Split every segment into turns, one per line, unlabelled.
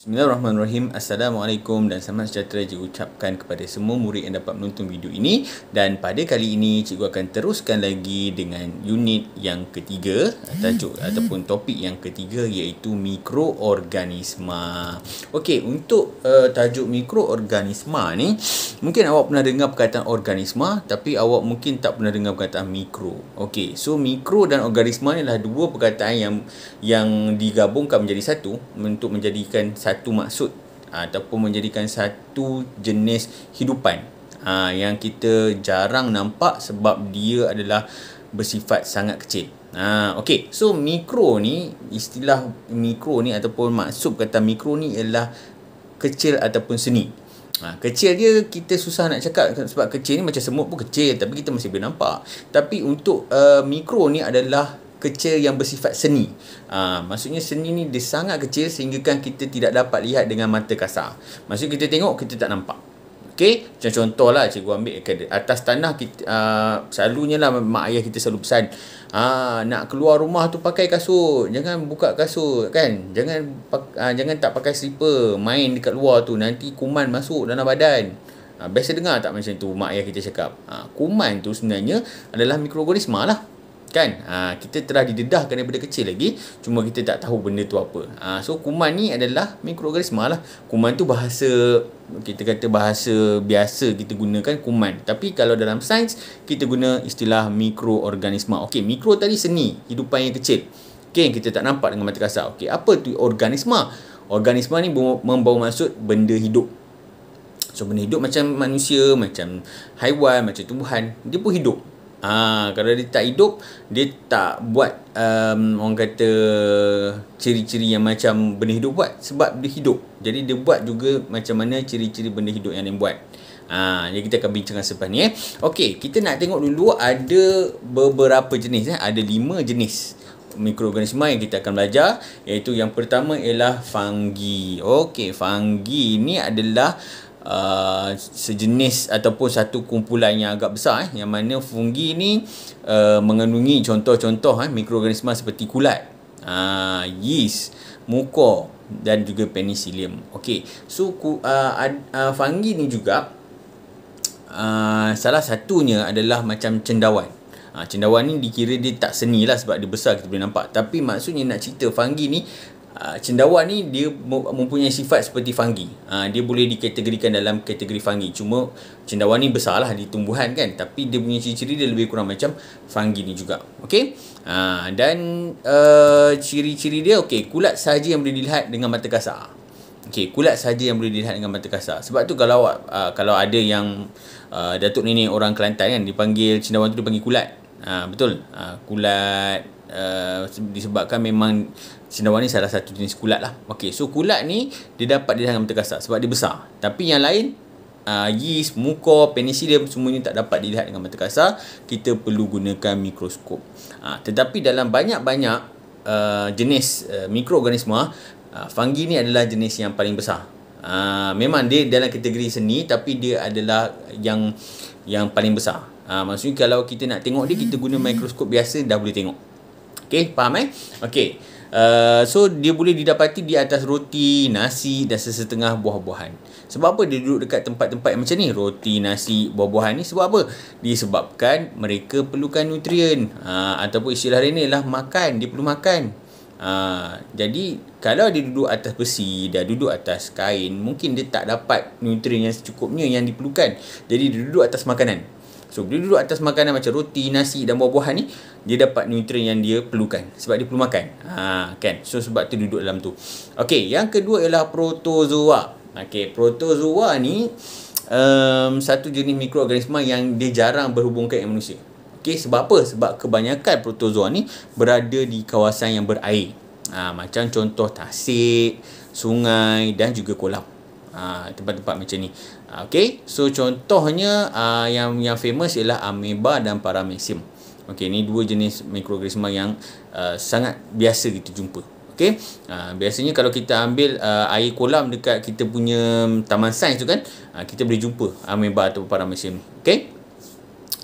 Bismillahirrahmanirrahim. Assalamualaikum dan selamat sejahtera cikgu ucapkan kepada semua murid yang dapat menonton video ini. Dan pada kali ini cikgu akan teruskan lagi dengan unit yang ketiga, tajuk ataupun topik yang ketiga, iaitu mikroorganisma. Okey, untuk tajuk mikroorganisma ni, mungkin awak pernah dengar perkataan organisma, tapi awak mungkin tak pernah dengar perkataan mikro. Okey, so mikro dan organisma ni adalah dua perkataan yang digabungkan menjadi satu untuk menjadikan satu maksud ataupun menjadikan satu jenis hidupan yang kita jarang nampak sebab dia adalah bersifat sangat kecil. Okey, so mikro ni, istilah mikro ni ataupun maksud kata mikro ni ialah kecil ataupun seni. Kecil dia kita susah nak cakap sebab kecil ni macam semut pun kecil tapi kita masih boleh nampak. Tapi untuk mikro ni adalah kecil yang bersifat seni. Maksudnya seni ni dia sangat kecil sehingga kan kita tidak dapat lihat dengan mata kasar. Maksudnya kita tengok kita tak nampak. Okey, macam contoh lah cikgu ambil atas tanah kita, selalunya lah mak ayah kita selalu pesan, nak keluar rumah tu pakai kasut, jangan buka kasut kan, jangan tak pakai slipper, main dekat luar tu nanti kuman masuk dalam badan. Biasa dengar tak macam tu mak ayah kita cakap? Kuman tu sebenarnya adalah mikroorganisma lah. Kan, kita telah didedahkan daripada kecil lagi, cuma kita tak tahu benda tu apa. So kuman ni adalah mikroorganisma lah. Kuman tu bahasa, kita kata bahasa biasa kita gunakan kuman, tapi kalau dalam sains kita guna istilah mikroorganisma. Okey, mikro tadi seni, hidupan yang kecil, okey, yang kita tak nampak dengan mata kasar. Okey, apa tu organisma? Organisma ni membawa maksud benda hidup. So benda hidup macam manusia, macam haiwan, macam tumbuhan, dia pun hidup. Kalau dia tak hidup, dia tak buat orang kata ciri-ciri yang macam benda hidup buat, sebab dia hidup. Jadi dia buat juga macam mana ciri-ciri benda hidup yang dia buat. Jadi kita akan bincangkan selepas ni. Okey, kita nak tengok dulu ada beberapa jenis. Ada 5 jenis mikroorganisma yang kita akan belajar, iaitu yang pertama ialah fungi. Okey, fungi ni adalah sejenis ataupun satu kumpulan yang agak besar, yang mana fungi ni mengandungi contoh-contoh mikroorganisma seperti kulat, yeast, muko dan juga penicillium. Okey, so fungi ni juga salah satunya adalah macam cendawan. Cendawan ni dikira dia tak seni lah sebab dia besar kita boleh nampak, tapi maksudnya nak cerita fungi ni, cendawan ni dia mempunyai sifat seperti fungi. Dia boleh dikategorikan dalam kategori fungi. Cuma cendawan ni besar lah di tumbuhan kan, tapi dia punya ciri-ciri dia lebih kurang macam fungi ni juga. Okey, dan ciri-ciri dia, okey, kulat sahaja yang boleh dilihat dengan mata kasar. Okey, kulat sahaja yang boleh dilihat dengan mata kasar. Sebab tu kalau ada yang datuk nenek orang Kelantan kan, dipanggil cendawan tu dipanggil kulat. Betul, kulat, disebabkan memang cendawan ni salah satu jenis kulat lah. Okey, so kulat ni dia dapat dilihat dengan mata kasar sebab dia besar. Tapi yang lain, yeast, muko, penicillium, semuanya tak dapat dilihat dengan mata kasar. Kita perlu gunakan mikroskop. Tetapi dalam banyak-banyak jenis mikroorganisma, fungi ni adalah jenis yang paling besar. Memang dia dalam kategori seni, tapi dia adalah yang paling besar. Maksudnya kalau kita nak tengok dia, kita guna mikroskop biasa dah boleh tengok. Okey, faham Okey, so dia boleh didapati di atas roti, nasi dan sesetengah buah-buahan. Sebab apa dia duduk dekat tempat-tempat macam ni, roti, nasi, buah-buahan ni? Sebab apa? Disebabkan mereka perlukan nutrien, ataupun istilah lain ni adalah makan. Dia perlu makan. Jadi kalau dia duduk atas besi, dah duduk atas kain, mungkin dia tak dapat nutrien yang secukupnya yang diperlukan. Jadi dia duduk atas makanan. So dia duduk atas makanan macam roti, nasi dan buah-buahan ni, dia dapat nutrien yang dia perlukan sebab dia perlu makan. Kan? So sebab tu duduk dalam tu. Okey, yang kedua ialah protozoa. Okey, protozoa ni satu jenis mikroorganisma yang dia jarang berhubungkan dengan manusia. Okey, sebab apa? Sebab kebanyakan protozoa ni berada di kawasan yang berair. Macam contoh tasik, sungai dan juga kolam. Tempat-tempat macam ni. Okey, so contohnya yang famous ialah ameba dan paramecium. Okey, ni dua jenis mikroorganisma yang sangat biasa kita jumpa. Okey, biasanya kalau kita ambil air kolam dekat kita punya taman sains tu kan, kita boleh jumpa ameba atau paramecium ni. Okey.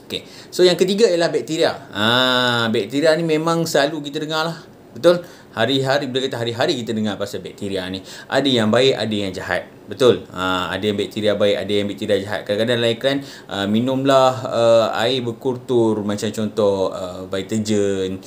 Okey, so yang ketiga ialah bakteria. Bakteria ni memang selalu kita dengar lah. Betul? Hari-hari, bila kata hari-hari kita dengar pasal bakteria ni. Ada yang baik, ada yang jahat. Betul. Ada yang bakteria baik, ada yang bakteria jahat. Kadang-kadang dalam iklan, minumlah air berkultur, macam contoh Vitagen,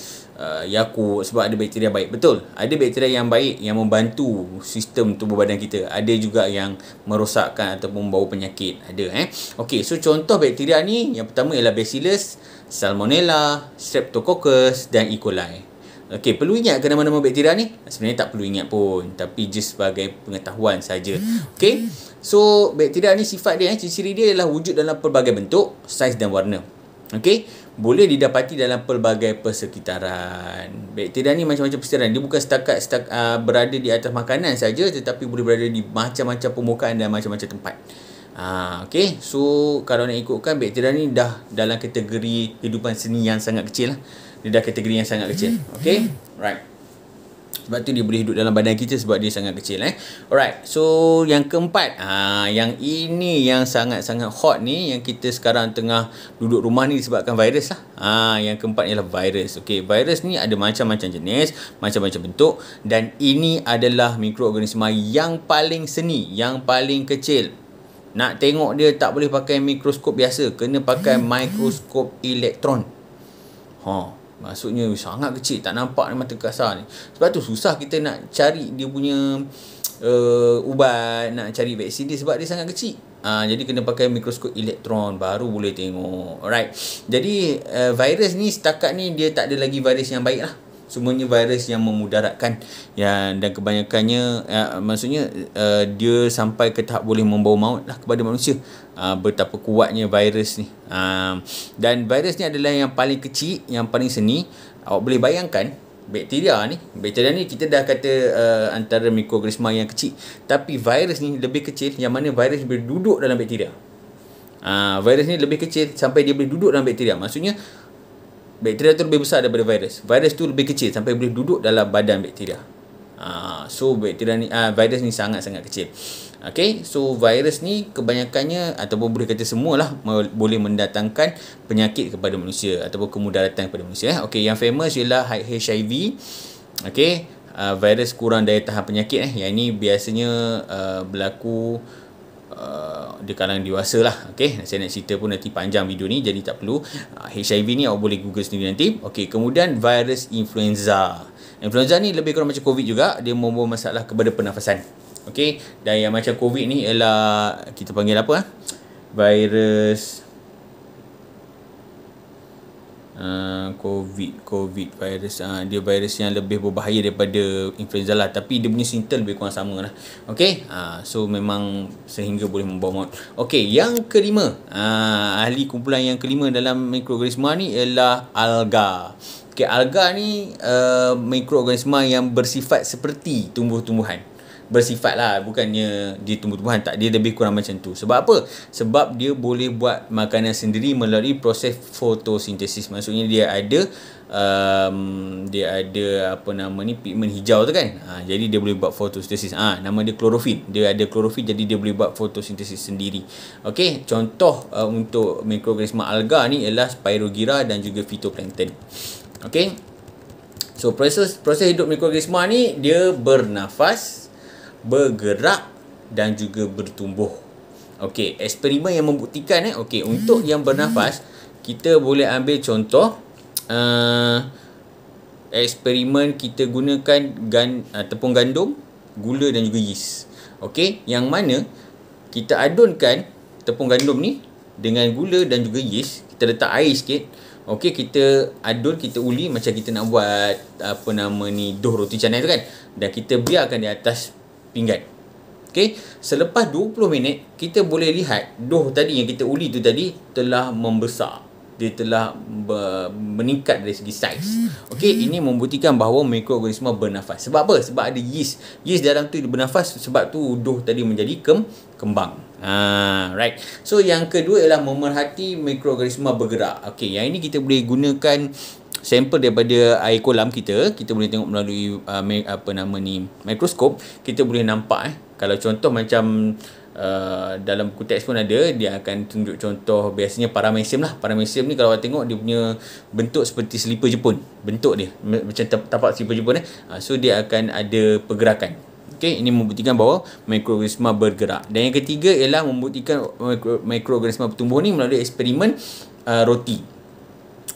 Yakult, sebab ada bakteria baik. Betul. Ada bakteria yang baik yang membantu sistem tubuh badan kita. Ada juga yang merosakkan ataupun membawa penyakit. Ada Okey, so contoh bakteria ni yang pertama ialah Bacillus, Salmonella, Streptococcus dan E. coli. Okey, perlu ingat ke nama-nama bakteria ni? Sebenarnya tak perlu ingat pun, tapi just sebagai pengetahuan saja. Okey. So, bakteria ni sifat dia, ciri-ciri dia ialah wujud dalam pelbagai bentuk, saiz dan warna. Okey, boleh didapati dalam pelbagai persekitaran. Bakteria ni macam-macam persekitaran. Dia bukan setakat berada di atas makanan saja, tetapi boleh berada di macam-macam permukaan dan macam-macam tempat. Okey, so kalau nak ikutkan, bakteria ni dah dalam kategori kehidupan seni yang sangat kecil lah. Dia dah kategori yang sangat kecil. Okey, right. Sebab tu dia boleh hidup dalam badan kita sebab dia sangat kecil. Alright, so yang keempat, yang ini yang sangat-sangat hot ni, yang kita sekarang tengah duduk rumah ni disebabkan virus lah. Yang keempat ialah virus. Okey, virus ni ada macam-macam jenis, macam-macam bentuk, dan ini adalah mikroorganisma yang paling seni, yang paling kecil. Nak tengok dia tak boleh pakai mikroskop biasa, kena pakai mikroskop elektron. Maksudnya sangat kecil, tak nampak ni mata kasar ni. Sebab tu susah kita nak cari dia punya ubat, nak cari vaksin dia sebab dia sangat kecil. Jadi kena pakai mikroskop elektron baru boleh tengok. Alright. Jadi virus ni setakat ni dia tak ada lagi virus yang baik lah. Semuanya virus yang memudaratkan, dan kebanyakannya maksudnya dia sampai ke tahap boleh membawa maut lah kepada manusia. Betapa kuatnya virus ni. Dan virus ni adalah yang paling kecil, yang paling seni. Awak boleh bayangkan bakteria ni kita dah kata antara mikroorganisma yang kecil, tapi virus ni lebih kecil, yang mana virus boleh duduk dalam bakteria. Virus ni lebih kecil sampai dia boleh duduk dalam bakteria. Maksudnya bakteria tu lebih besar daripada virus. Virus tu lebih kecil sampai boleh duduk dalam badan bakteria. So bakteria ni, virus ni sangat-sangat kecil. Okay, so virus ni kebanyakannya ataupun boleh kata semualah boleh mendatangkan penyakit kepada manusia ataupun kemudaratan kepada manusia. Okay, yang famous ialah HIV. Okay, virus kurang daya tahan penyakit. Yang ini biasanya berlaku di kalangan dewasa lah. Okay, saya nak cerita pun nanti panjang video ni, jadi tak perlu. HIV ni awak boleh google sendiri nanti. Okay, kemudian virus influenza. Influenza ni lebih kurang macam COVID juga, dia membawa masalah kepada pernafasan. Okay, dan yang macam COVID ni ialah kita panggil apa? Virus COVID virus. Dia virus yang lebih berbahaya daripada influenza lah, tapi dia punya simptom lebih kurang sama lah. Okay, so memang sehingga boleh membawa maut. Okay, yang kelima, ahli kumpulan yang kelima dalam mikroorganisma ni ialah alga. Okay, alga ni mikroorganisma yang bersifat seperti tumbuh-tumbuhan. Bersifat lah, bukannya dia tumbuh-tumbuhan, tak, dia lebih kurang macam tu. Sebab apa? Sebab dia boleh buat makanan sendiri melalui proses fotosintesis. Maksudnya dia ada apa nama ni, pigmen hijau tu kan. Jadi dia boleh buat fotosintesis. Nama dia klorofil. Dia ada klorofil, jadi dia boleh buat fotosintesis sendiri. Okey, contoh untuk mikroorganisma alga ni ialah Spirogyra dan juga phytoplankton. Okey. So proses hidup mikroorganisma ni, dia bernafas, bergerak dan juga bertumbuh. Okey, eksperimen yang membuktikan okey, untuk yang bernafas kita boleh ambil contoh eksperimen kita gunakan tepung gandum, gula dan juga yeast. Okey, yang mana kita adunkan tepung gandum ni dengan gula dan juga yeast, kita letak air sikit. Okey, kita adun, kita uli macam kita nak buat apa nama ni, dough roti canai tu kan, dan kita biarkan di atas pinggan. Okey, selepas 20 minit kita boleh lihat dough tadi yang kita uli tu tadi telah membesar. Dia telah meningkat dari segi saiz. Okey, ini membuktikan bahawa mikroorganisma bernafas. Sebab apa? Sebab ada yeast. Yeast dalam tu bernafas, sebab tu dough tadi menjadi kembang. Right. So yang kedua ialah memerhati mikroorganisma bergerak. Okey, yang ini kita boleh gunakan sampel daripada air kolam kita boleh tengok melalui apa nama ni, mikroskop. Kita boleh nampak kalau contoh macam dalam buku teks pun ada, dia akan tunjuk contoh biasanya paramecium lah. Paramecium ni kalau awak tengok dia punya bentuk seperti selipar Jepun, bentuk dia macam tapak selipar Jepun so dia akan ada pergerakan. Okey, ini membuktikan bahawa mikroorganisma bergerak. Dan yang ketiga ialah membuktikan mikroorganisma bertumbuh ni melalui eksperimen roti.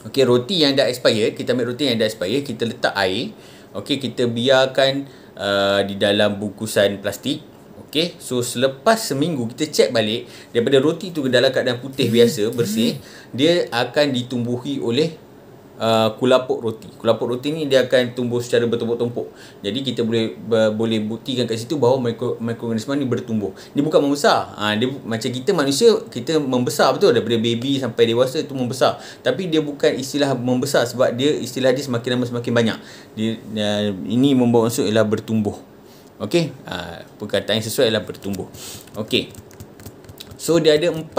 Okey, roti yang dah expired, kita ambil roti yang dah expired, kita letak air. Okey, kita biarkan di dalam bungkusan plastik. Okay, so selepas seminggu kita cek balik daripada roti tu dalam keadaan putih biasa, bersih, dia akan ditumbuhi oleh kulapuk roti. Kulapuk roti ni dia akan tumbuh secara bertumpuk-tumpuk. Jadi kita boleh buktikan kat situ bahawa mikroorganisma ni bertumbuh. Dia bukan membesar. Dia macam kita manusia, kita membesar betul daripada baby sampai dewasa tu membesar. Tapi dia bukan istilah membesar sebab dia istilah dia semakin lama semakin banyak. Ini membawa maksud ialah bertumbuh. Okey, perkataan yang sesuai adalah bertumbuh. Okey. So dia ada 5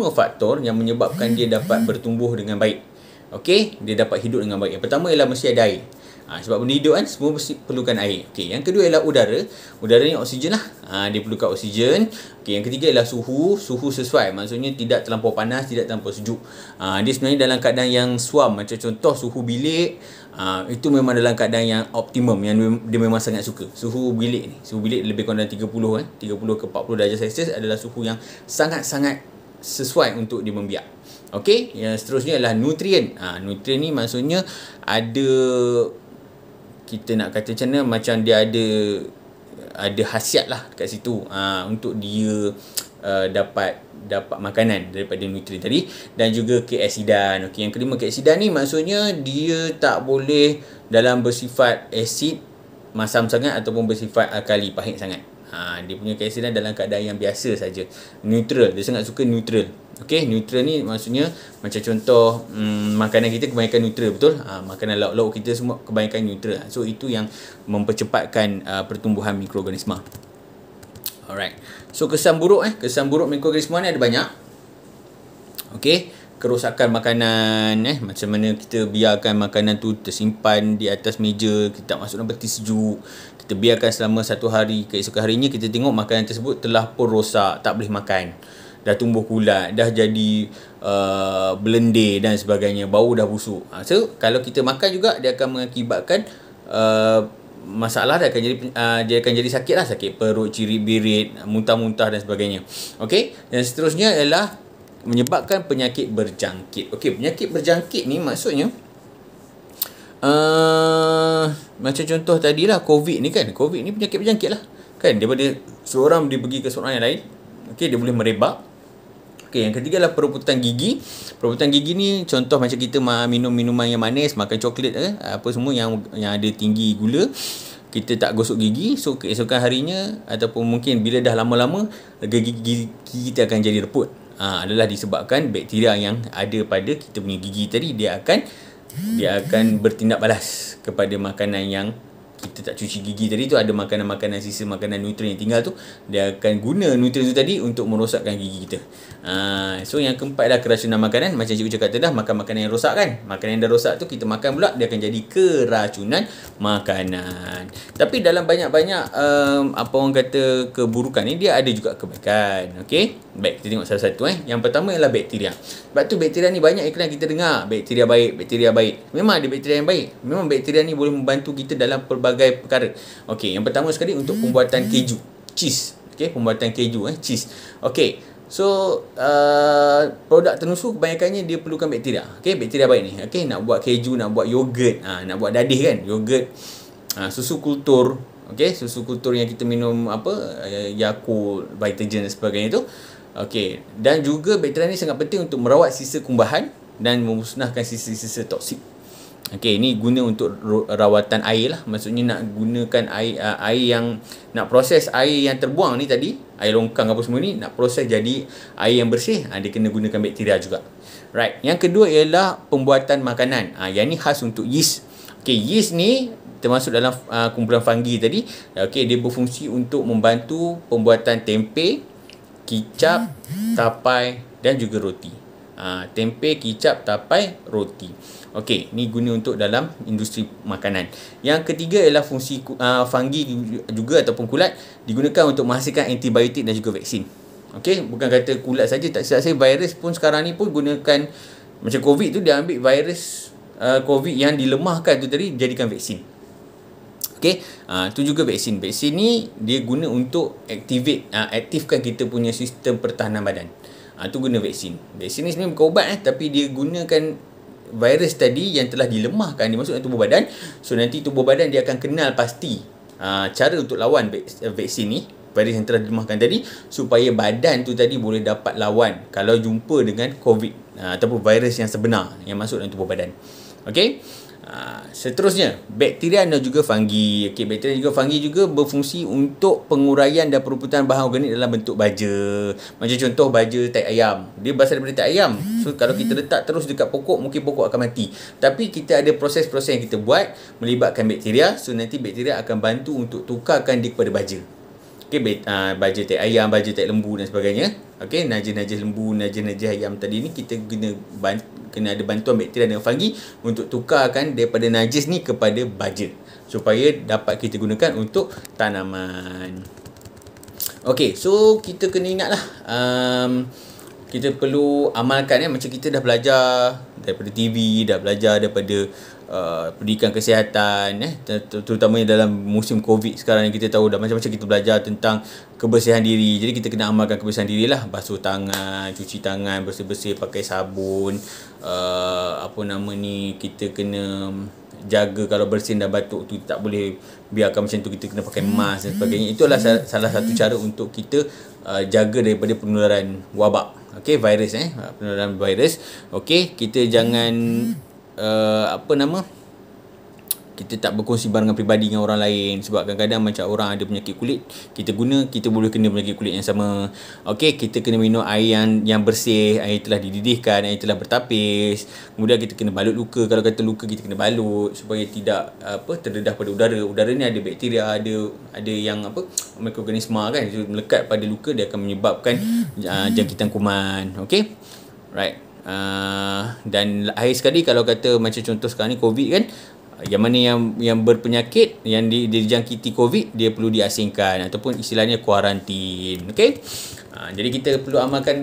faktor yang menyebabkan dia dapat bertumbuh dengan baik. Okey, dia dapat hidup dengan baik. Yang pertama ialah mesti ada air. Sebab benda hidup kan semua mesti perlukan air. Okey, yang kedua ialah udara. Udara ni oksigen lah. Dia perlukan oksigen. Okey, yang ketiga ialah suhu sesuai. Maksudnya tidak terlampau panas, tidak terlampau sejuk. Dia sebenarnya dalam keadaan yang suam. Macam contoh suhu bilik, itu memang dalam keadaan yang optimum, yang dia memang sangat suka. Suhu bilik ni, suhu bilik lebih kurang dalam 30 ke 40 darjah Celsius adalah suhu yang sangat-sangat sesuai untuk dia membiak. Okey, yang seterusnya adalah nutrien. Nutrien ni maksudnya ada, kita nak kata macam mana, macam dia ada khasiat lah kat situ untuk dia dapat makanan daripada nutrien tadi. Dan juga keaksidan. Okey, yang kelima keaksidan ni maksudnya dia tak boleh dalam bersifat asid masam sangat ataupun bersifat alkali pahit sangat. Dia punya keaksidan dalam keadaan yang biasa saja. Neutral, dia sangat suka neutral. Okey, neutral ni maksudnya macam contoh makanan kita kebanyakan neutral, betul? Makanan lauk-lauk kita semua kebanyakan neutral. So itu yang mempercepatkan pertumbuhan mikroorganisma. Alright. So kesan buruk mikroorganisma ni ada banyak. Okey, kerosakan makanan macam mana kita biarkan makanan tu tersimpan di atas meja, kita tak masuk dalam peti sejuk, kita biarkan selama 1 hari, keesokan harinya kita tengok makanan tersebut telah pun rosak, tak boleh makan, dah tumbuh kulat, dah jadi belendir dan sebagainya, bau dah busuk. So kalau kita makan juga dia akan mengakibatkan masalah, dia akan jadi sakit lah, sakit perut, cirit-birit, muntah-muntah dan sebagainya. Okey, dan seterusnya ialah menyebabkan penyakit berjangkit. Okey, penyakit berjangkit ni maksudnya macam contoh tadilah COVID ni kan. COVID ni penyakit berjangkit lah kan, daripada seorang dia pergi ke seorang yang lain. Okey, dia boleh merebak. Okey, yang ketiga adalah perebutan gigi. Perebutan gigi ni contoh macam kita minum minuman yang manis, makan coklat apa semua yang ada tinggi gula, kita tak gosok gigi, so keesokan harinya ataupun mungkin bila dah lama-lama gigi kita akan jadi reput. Adalah disebabkan bakteria yang ada pada kita punya gigi tadi, dia akan bertindak balas kepada makanan yang kita tak cuci gigi tadi tu. Ada makanan-makanan, sisa makanan nutrien yang tinggal tu, dia akan guna nutrien tu tadi untuk merosakkan gigi kita. So yang keempat adalah keracunan makanan. Macam cikgu cakap tadi dah, makan makanan yang rosak kan, makanan yang dah rosak tu kita makan pula, dia akan jadi keracunan makanan. Tapi dalam banyak-banyak apa orang kata keburukan ni, dia ada juga kebaikan. Okey, baik, kita tengok satu-satu. Yang pertama ialah bakteria. Sebab tu bakteria ni banyak iklan kita dengar, bakteria baik. Memang ada bakteria yang baik. Memang bakteria ni boleh membantu kita dalam pelbagai perkara. Okey, yang pertama sekali untuk pembuatan keju, cheese. Okey, pembuatan keju, cheese. Okey, so produk tenusuk kebanyakannya dia perlukan bakteria. Okey, bakteria baik ni. Okey, nak buat keju, nak buat yogurt, nak buat dadih kan, yogurt, susu kultur. Okey, susu kultur yang kita minum Yakult, Vitagen dan sebagainya tu. Okey, dan juga bakteria ni sangat penting untuk merawat sisa kumbahan dan memusnahkan sisa-sisa toksik. Okey, ini guna untuk rawatan air lah. Maksudnya nak gunakan air yang nak proses air yang terbuang ni tadi, air longkang apa semua ni, nak proses jadi air yang bersih, dia kena gunakan bakteria juga. Right. Yang kedua ialah pembuatan makanan. Yang ni khas untuk yeast. Okey, yeast ni termasuk dalam kumpulan fungi tadi. Okey, dia berfungsi untuk membantu pembuatan tempe, kicap, tapai dan juga roti. tempe, kicap, tapai, roti. Okey, ni guna untuk dalam industri makanan. Yang ketiga ialah fungsi fungi juga ataupun kulat digunakan untuk menghasilkan antibiotik dan juga vaksin. Okey, bukan kata kulat saja, tak silap saya virus pun sekarang ni pun gunakan macam COVID tu, dia ambil virus COVID yang dilemahkan tu tadi jadikan vaksin. Okey, tu juga vaksin. Vaksin ni dia guna untuk aktifkan kita punya sistem pertahanan badan. Tu guna vaksin. Vaksin ni sebenarnya bukan ubat tapi dia gunakan virus tadi yang telah dilemahkan dimasukkan tubuh badan. So nanti tubuh badan dia akan kenal pasti cara untuk lawan vaksin ni, virus yang telah dilemahkan tadi, supaya badan tu tadi boleh dapat lawan kalau jumpa dengan COVID ataupun virus yang sebenar yang masuk dalam tubuh badan. Okey. Seterusnya, bakteria dan juga fungi. Okey, bakteria dan juga fungi juga berfungsi untuk penguraian dan perebutan bahan organik dalam bentuk baja. Macam contoh baja tai ayam. Dia berasal daripada tai ayam. So kalau kita letak terus dekat pokok, mungkin pokok akan mati. Tapi kita ada proses-proses yang kita buat melibatkan bakteria. So nanti bakteria akan bantu untuk tukarkan dia kepada baja. Okey, baja tai ayam, baja tai lembu dan sebagainya. Okey, najis-najis lembu, najis-najis ayam tadi ni kita kena ada bantuan bakteria dan fungi untuk tukarkan daripada najis ni kepada baja supaya dapat kita gunakan untuk tanaman. Okey, so kita kena ingatlah kita perlu amalkan macam kita dah belajar daripada TV, dah belajar daripada pendidikan kesihatan terutamanya dalam musim COVID sekarang ni, kita tahu dah macam-macam kita belajar tentang kebersihan diri. Jadi kita kena amalkan kebersihan diri lah, basuh tangan, cuci tangan bersih-bersih pakai sabun, kita kena jaga kalau bersin dan batuk tu tak boleh biarkan macam tu, kita kena pakai mask dan sebagainya. Itulah salah satu cara untuk kita jaga daripada penularan wabak, virus penularan virus. Kita jangan kita tak berkongsi barangan peribadi dengan orang lain, sebab kadang-kadang macam orang ada penyakit kulit, kita boleh kena penyakit kulit yang sama. Kita kena minum air yang bersih, air telah dididihkan, air telah bertapis. Kemudian kita kena balut luka, kalau kata luka kita kena balut supaya tidak terdedah pada udara ni ada bakteria, ada yang mikroorganisma kan, melekat pada luka, dia akan menyebabkan jangkitan kuman. Right. Dan akhir sekali, kalau kata macam contoh sekarang ni COVID kan, yang mana yang berpenyakit yang dijangkiti COVID, dia perlu diasingkan ataupun istilahnya kuarantin. Jadi kita perlu amalkan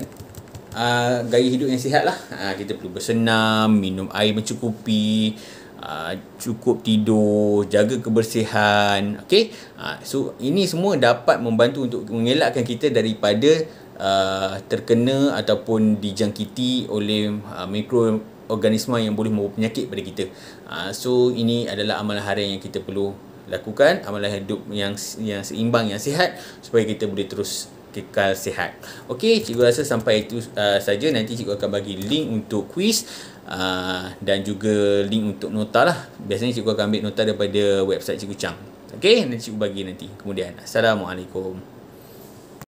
gaya hidup yang sihat lah. Kita perlu bersenam, minum air mencukupi, cukup tidur, jaga kebersihan. So ini semua dapat membantu untuk mengelakkan kita daripada terkena ataupun dijangkiti oleh mikroorganisma yang boleh membawa penyakit pada kita. So ini adalah amalan harian yang kita perlu lakukan, amalan hidup yang seimbang, yang sihat, supaya kita boleh terus kekal sihat. Cikgu rasa sampai itu saja. Nanti cikgu akan bagi link untuk kuis dan juga link untuk nota lah. Biasanya cikgu akan ambil nota daripada website Cikgu Chang. Nanti cikgu bagi nanti kemudian. Assalamualaikum.